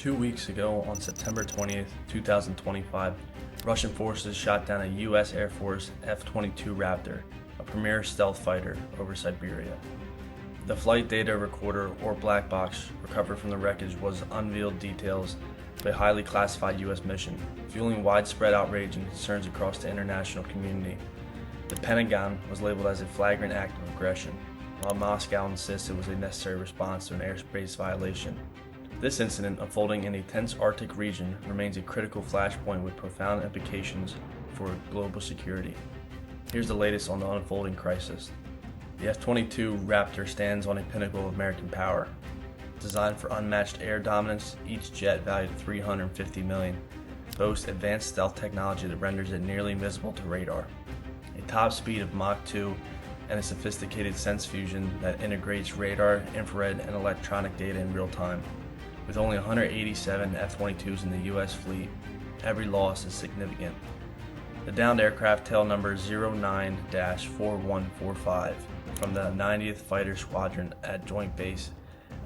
2 weeks ago, on September 20th, 2025, Russian forces shot down a U.S. Air Force F-22 Raptor, a premier stealth fighter, over Siberia. The flight data recorder, or black box, recovered from the wreckage was unveiled details of a highly classified U.S. mission, fueling widespread outrage and concerns across the international community. The Pentagon was labeled as a flagrant act of aggression, while Moscow insists it was a necessary response to an airspace violation. This incident, unfolding in a tense Arctic region, remains a critical flashpoint with profound implications for global security. Here's the latest on the unfolding crisis. The F-22 Raptor stands on a pinnacle of American power. Designed for unmatched air dominance, each jet, valued at $350 million, boasts advanced stealth technology that renders it nearly invisible to radar. A top speed of Mach 2 and a sophisticated sense fusion that integrates radar, infrared, and electronic data in real time. With only 187 F-22s in the U.S. fleet, every loss is significant. The downed aircraft tail number 09-4145 from the 90th Fighter Squadron at Joint Base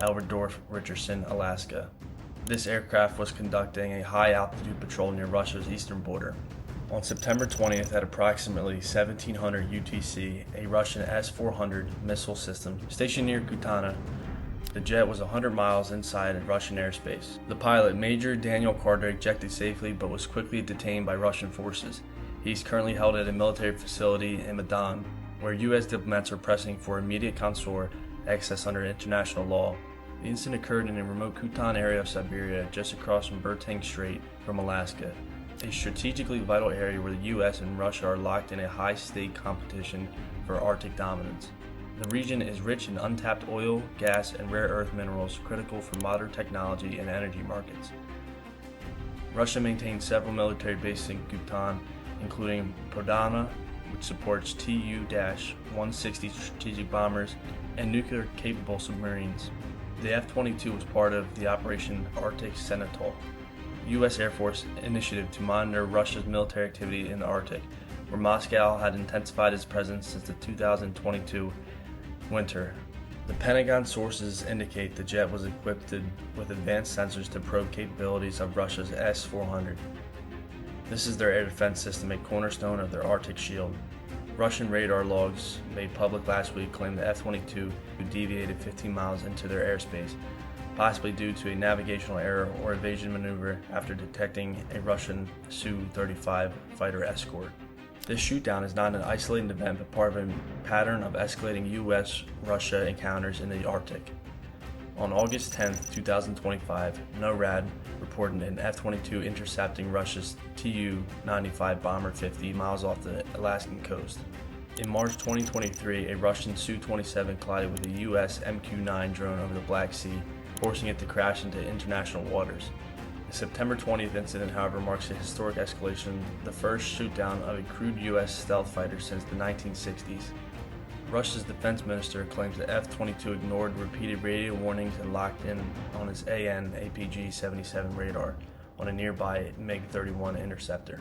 Alverdorf-Richardson, Alaska. This aircraft was conducting a high-altitude patrol near Russia's eastern border. On September 20th, at approximately 1700 UTC, a Russian S-400 missile system stationed near Kutana. The jet was 100 miles inside Russian airspace. The pilot, Major Daniel Carter, ejected safely but was quickly detained by Russian forces. He is currently held at a military facility in Medan, where U.S. diplomats are pressing for immediate consular access under international law. The incident occurred in a remote Kutan area of Siberia, just across from Bering Strait from Alaska, a strategically vital area where the U.S. and Russia are locked in a high-stake competition for Arctic dominance. The region is rich in untapped oil, gas, and rare earth minerals critical for modern technology and energy markets. Russia maintains several military bases in Kutan, including Prodana, which supports Tu-160 strategic bombers and nuclear-capable submarines. The F-22 was part of the Operation Arctic Sentinel, U.S. Air Force initiative to monitor Russia's military activity in the Arctic, where Moscow had intensified its presence since the 2022 winter. The Pentagon sources indicate the jet was equipped with advanced sensors to probe capabilities of Russia's S-400. This is their air defense system, a cornerstone of their Arctic shield. Russian radar logs made public last week claim the F-22 deviated 15 miles into their airspace, possibly due to a navigational error or evasion maneuver after detecting a Russian Su-35 fighter escort. This shootdown is not an isolated event but part of a pattern of escalating U.S.-Russia encounters in the Arctic. On August 10, 2025, NORAD reported an F-22 intercepting Russia's Tu-95 bomber 50 miles off the Alaskan coast. In March 2023, a Russian Su-27 collided with a U.S. MQ-9 drone over the Black Sea, forcing it to crash into international waters. The September 20th incident, however, marks a historic escalation, the first shootdown of a crewed U.S. stealth fighter since the 1960s. Russia's defense minister claims the F-22 ignored repeated radio warnings and locked in on its AN/APG-77 radar on a nearby MiG-31 interceptor.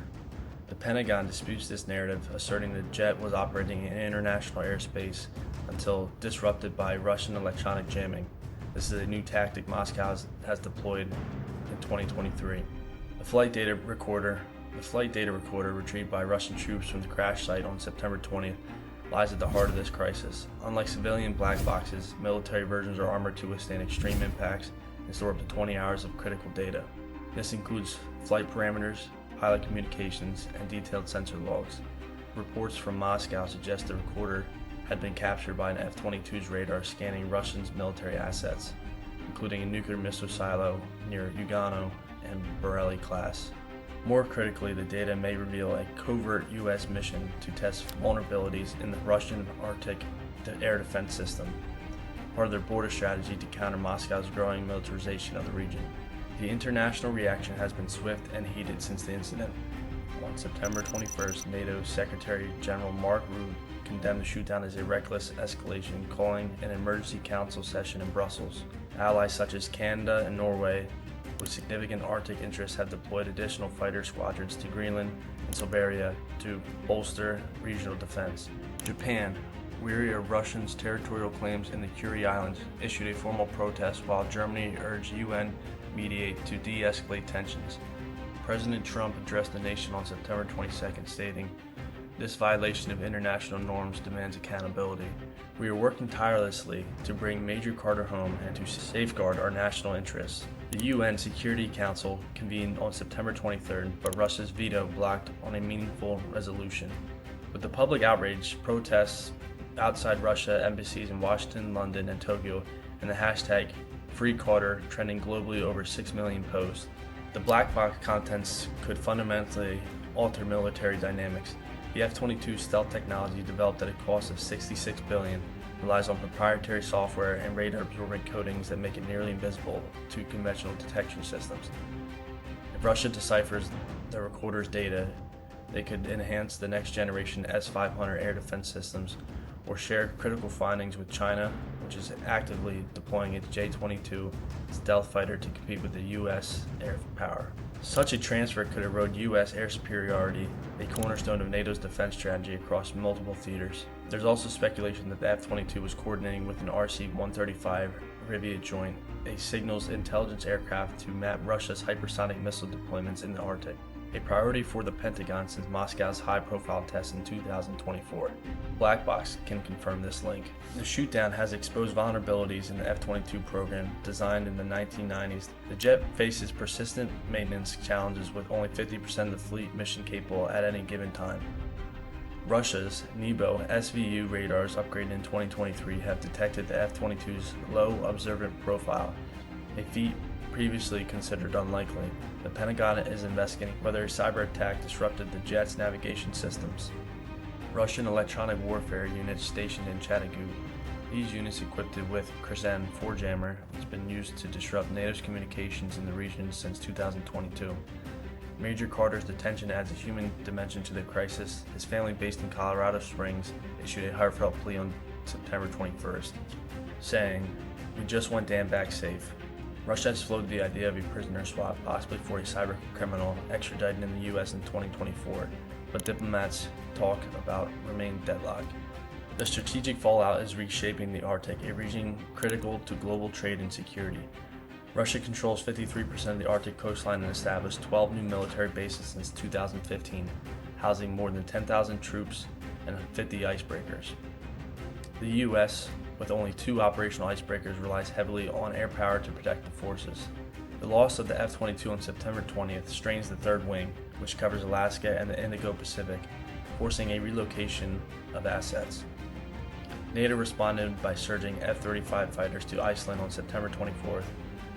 The Pentagon disputes this narrative, asserting the jet was operating in international airspace until disrupted by Russian electronic jamming. This is a new tactic Moscow has deployed in 2023. The flight data recorder retrieved by Russian troops from the crash site on September 20th lies at the heart of this crisis. Unlike civilian black boxes, military versions are armored to withstand extreme impacts and store up to 20 hours of critical data. This includes flight parameters, pilot communications, and detailed sensor logs. Reports from Moscow suggest the recorder had been captured by an F-22's radar scanning Russia's military assets, including a nuclear missile silo near Ugano and Borelli class. More critically, the data may reveal a covert U.S. mission to test vulnerabilities in the Russian Arctic air defense system, part of their border strategy to counter Moscow's growing militarization of the region. The international reaction has been swift and heated since the incident. On September 21st, NATO Secretary General Mark Rutte condemned the shootdown as a reckless escalation, calling an emergency council session in Brussels. Allies such as Canada and Norway, with significant Arctic interests, have deployed additional fighter squadrons to Greenland and Siberia to bolster regional defense. Japan, weary of Russia's territorial claims in the Kuril Islands, issued a formal protest, while Germany urged UN mediate to de-escalate tensions. President Trump addressed the nation on September 22nd, stating, "This violation of international norms demands accountability. We are working tirelessly to bring Major Carter home and to safeguard our national interests." The UN Security Council convened on September 23rd, but Russia's veto blocked on a meaningful resolution. With the public outrage, protests outside Russia embassies in Washington, London, and Tokyo, and the hashtag #FreeCarter trending globally over 6 million posts, the black box contents could fundamentally alter military dynamics. The F-22 stealth technology, developed at a cost of $66 billion, relies on proprietary software and radar-absorbent coatings that make it nearly invisible to conventional detection systems. If Russia deciphers the recorder's data, they could enhance the next-generation S-500 air defense systems or share critical findings with China, which is actively deploying its J-22 stealth fighter to compete with the U.S. air power. Such a transfer could erode U.S. air superiority, a cornerstone of NATO's defense strategy across multiple theaters. There's also speculation that the F-22 was coordinating with an RC-135 Rivet joint, a signals intelligence aircraft to map Russia's hypersonic missile deployments in the Arctic, a priority for the Pentagon since Moscow's high-profile test in 2024. Black Box can confirm this link. The shootdown has exposed vulnerabilities in the F-22 program, designed in the 1990s. The jet faces persistent maintenance challenges with only 50% of the fleet mission capable at any given time. Russia's NEBO SVU radars upgraded in 2023 have detected the F-22's low observant profile, a feat previously considered unlikely. The Pentagon is investigating whether a cyber attack disrupted the jet's navigation systems. Russian electronic warfare units stationed in Chattanooga. These units, equipped with Kherson 4-jammer, has been used to disrupt NATO's communications in the region since 2022. Major Carter's detention adds a human dimension to the crisis. His family, based in Colorado Springs, issued a heartfelt plea on September 21st, saying, "We just want Dan back safe." Russia has floated the idea of a prisoner swap, possibly for a cyber criminal extradited in the U.S. in 2024, but diplomats talk about remain deadlocked. The strategic fallout is reshaping the Arctic, a region critical to global trade and security. Russia controls 53% of the Arctic coastline and established 12 new military bases since 2015, housing more than 10,000 troops and 50 icebreakers. The U.S., with only 2 operational icebreakers, relies heavily on air power to protect the forces. The loss of the F-22 on September 20th strains the third wing, which covers Alaska and the Indigo Pacific, forcing a relocation of assets. NATO responded by surging F-35 fighters to Iceland on September 24th,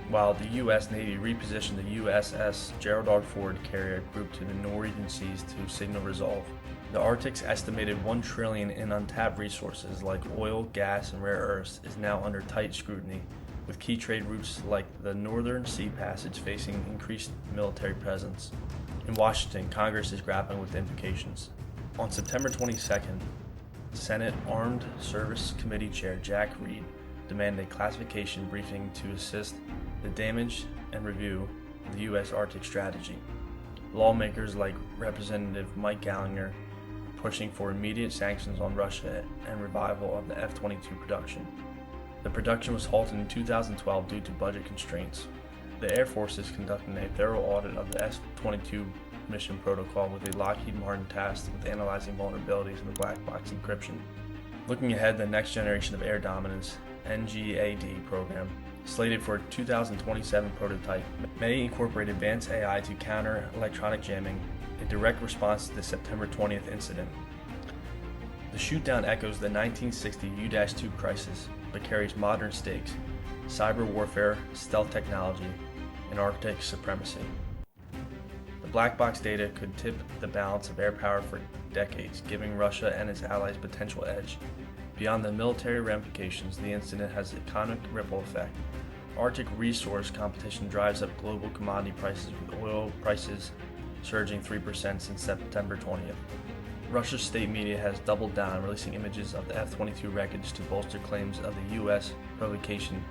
while the U.S. Navy repositioned the USS Gerald R. Ford carrier group to the Norwegian seas to signal resolve. The Arctic's estimated $1 trillion in untapped resources like oil, gas, and rare earths is now under tight scrutiny, with key trade routes like the Northern Sea Passage facing increased military presence. In Washington, Congress is grappling with the implications. On September 22nd, Senate Armed Service Committee Chair Jack Reed demanded a classification briefing to assist the damage and review of the U.S. Arctic strategy. Lawmakers like Representative Mike Gallagher pushing for immediate sanctions on Russia and revival of the F-22 production. The production was halted in 2012 due to budget constraints. The Air Force is conducting a thorough audit of the F-22 mission protocol, with a Lockheed Martin tasked with analyzing vulnerabilities in the black box encryption. Looking ahead, the next generation of air dominance NGAD program, slated for a 2027 prototype, may incorporate advanced AI to counter electronic jamming, a direct response to the September 20th incident. The shootdown echoes the 1960 U-2 crisis, but carries modern stakes: cyber warfare, stealth technology, and Arctic supremacy. The black box data could tip the balance of air power for decades, giving Russia and its allies potential edge. Beyond the military ramifications, the incident has an economic ripple effect. Arctic resource competition drives up global commodity prices, with oil prices surging 3% since September 20th. Russia's state media has doubled down, releasing images of the F-22 wreckage to bolster claims of the U.S. provocation.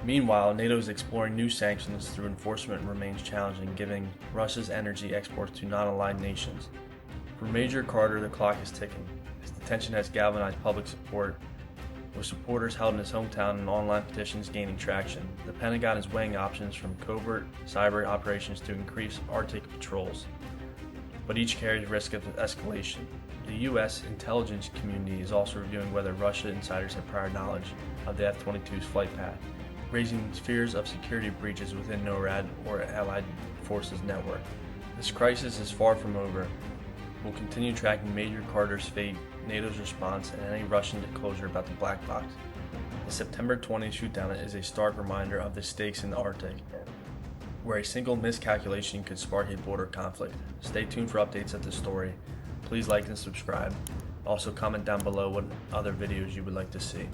Meanwhile, NATO is exploring new sanctions through enforcement remains challenging, giving Russia's energy exports to non-aligned nations. For Major Carter, the clock is ticking. His detention has galvanized public support, With supporters held in his hometown and online petitions gaining traction, the Pentagon is weighing options from covert cyber operations to increase Arctic patrols. But each carries risk of escalation. The U.S. intelligence community is also reviewing whether Russia insiders have prior knowledge of the F-22's flight path, raising fears of security breaches within NORAD or Allied forces network. This crisis is far from over. We'll continue tracking Major Carter's fate, NATO's response, and any Russian disclosure about the black box. The September 20 shootdown is a stark reminder of the stakes in the Arctic, where a single miscalculation could spark a border conflict. Stay tuned for updates of this story. Please like and subscribe. Also comment down below what other videos you would like to see.